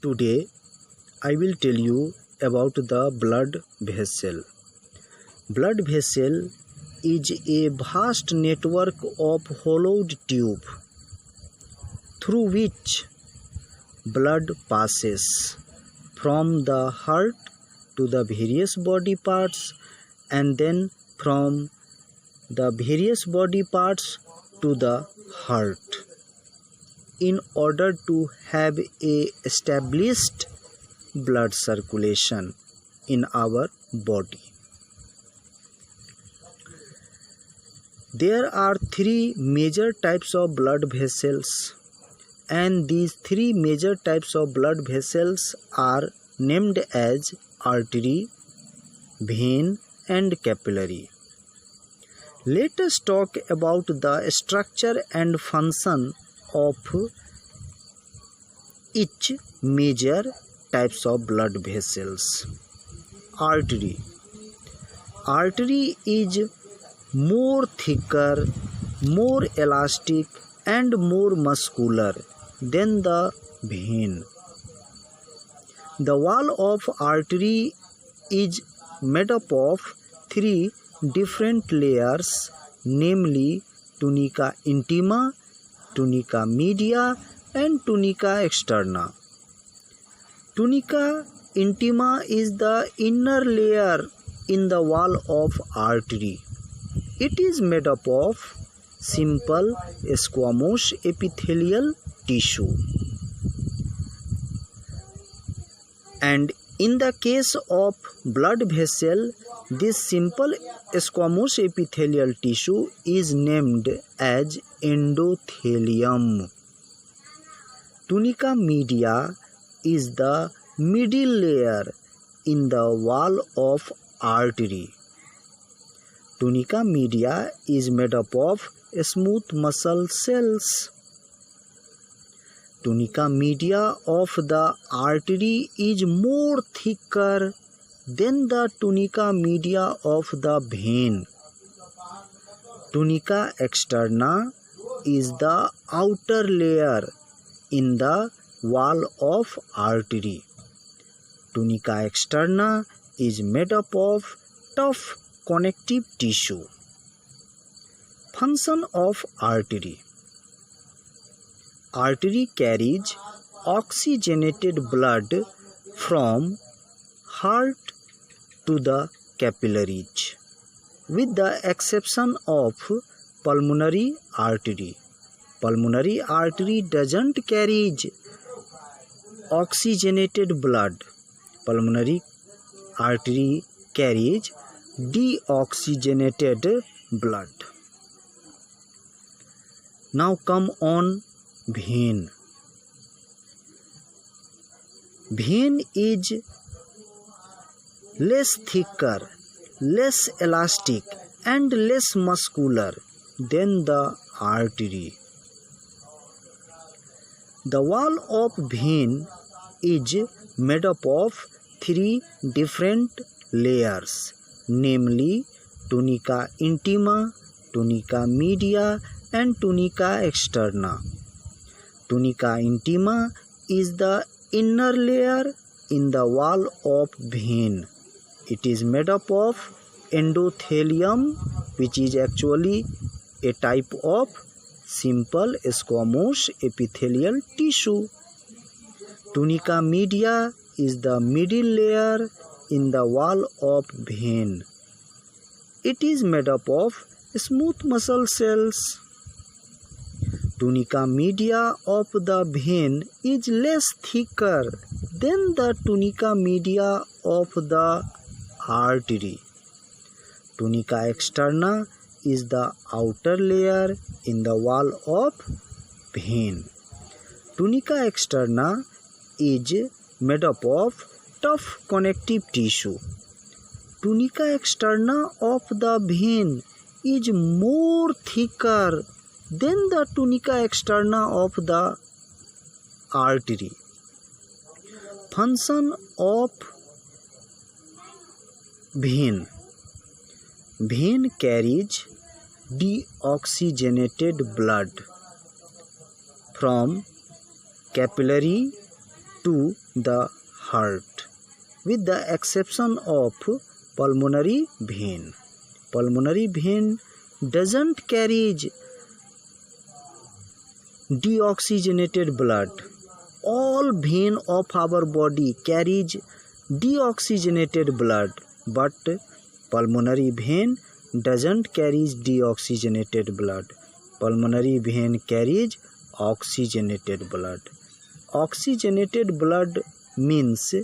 Today I will tell you about the blood vessel. Blood vessel is a vast network of hollowed tube through which blood passes from the heart to the various body parts and then from the various body parts to the heart. In order to have a established blood circulation in our body, there are three major types of blood vessels, and these three major types of blood vessels are named as artery, vein and capillary. Let us talk about the structure and function of each major types of blood vessels. Artery is more thicker, more elastic and more muscular than the vein. The wall of artery is made up of three different layers, namely tunica intima, tunica media and tunica externa. Tunica intima is the inner layer in the wall of artery. It is made up of simple squamous epithelial tissue. And in the case of blood vessel, this simple squamous epithelial tissue is named as endothelium. Tunica media is the middle layer in the wall of artery. Tunica media is made up of smooth muscle cells. Tunica media of the artery is more thicker than the tunica media of the vein. Tunica externa is the outer layer in the wall of artery. Tunica externa is made up of tough connective tissue. Function of artery. Artery carries oxygenated blood from heart to the capillaries, with the exception of pulmonary artery. Pulmonary artery doesn't carry oxygenated blood. Pulmonary artery carries deoxygenated blood. Now come on vein. Vein is less thicker, less elastic and less muscular than the artery. The wall of vein is made up of three different layers, namely tunica intima, tunica media and tunica externa. Tunica intima is the inner layer in the wall of vein. It is made up of endothelium, which is actually a type of simple squamous epithelial tissue. Tunica media is the middle layer in the wall of vein. It is made up of smooth muscle cells. Tunica media of the vein is less thicker than the tunica media of the artery. Tunica externa is the outer layer in the wall of vein. Tunica externa is made up of tough connective tissue. Tunica externa of the vein is more thicker than the tunica externa of the artery. Function of vein. Vein carries deoxygenated blood from capillary to the heart, with the exception of pulmonary vein. Pulmonary vein doesn't carry deoxygenated blood. All veins of our body carries deoxygenated blood, but pulmonary vein doesn't carry deoxygenated blood. Pulmonary vein carries oxygenated blood. Oxygenated blood means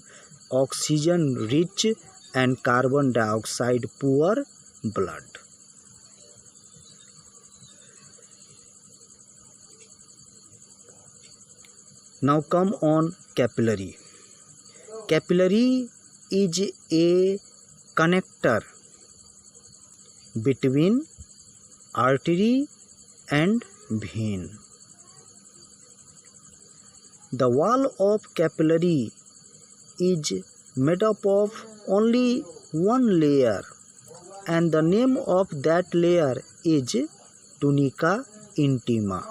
oxygen rich and carbon dioxide poor blood. Now come on capillary. Capillary is a connector between artery and vein. The wall of capillary is made up of only one layer, and the name of that layer is tunica intima,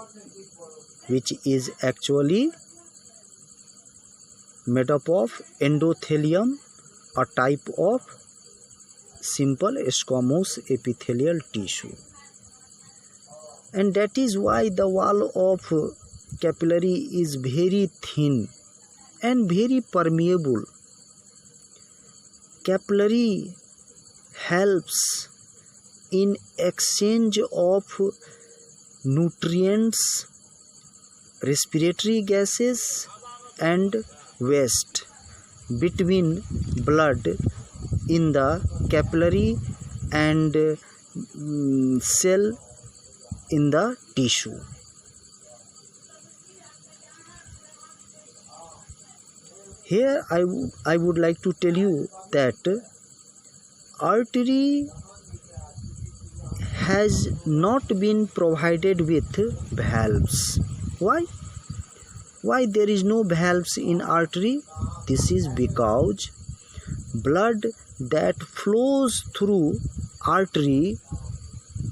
which is actually made up of endothelium, a type of simple squamous epithelial tissue. And that is why the wall of capillary is very thin and very permeable. Capillary helps in exchange of nutrients, respiratory gases and waste between blood in the capillary and cell in the tissue. Here I would like to tell you that artery has not been provided with valves. Why? Why there is no valves in artery? This is because blood that flows through artery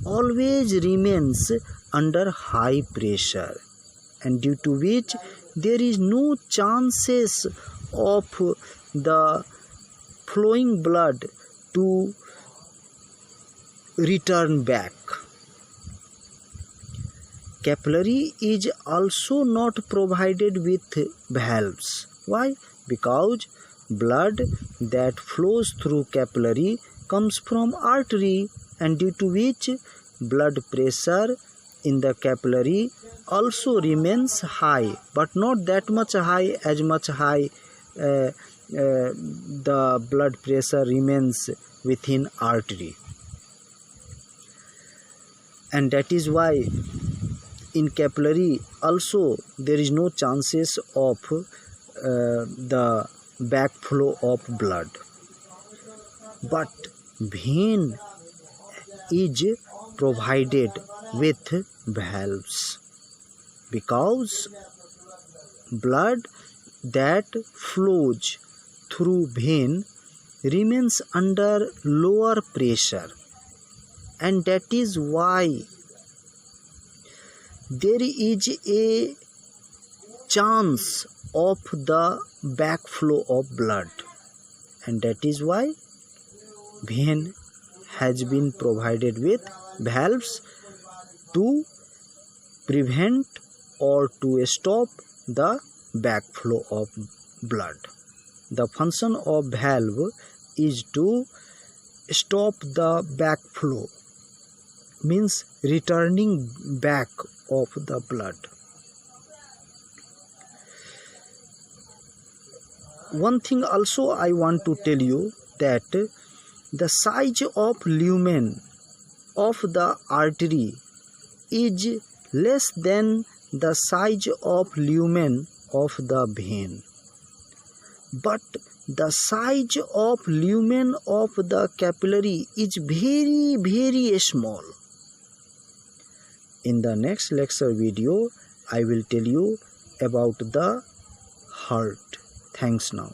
always remains under high pressure, and due to which there is no chances of the flowing blood to return back. Capillary is also not provided with valves. Why? Because blood that flows through capillary comes from artery, and due to which blood pressure in the capillary also remains high, but not that much high as much high the blood pressure remains within artery. And that is why in capillary also there is no chances of the backflow of blood. But vein is provided with valves, because blood that flows through vein remains under lower pressure, and that is why there is a chance of the backflow of blood, and that is why vein has been provided with valves to prevent or to stop the backflow of blood. The function of valve is to stop the backflow, means returning back of the blood. One thing also I want to tell you, that the size of lumen of the artery is less than the size of lumen of the vein, but the size of lumen of the capillary is very, very small. In the next lecture video, I will tell you about the heart. Thanks now.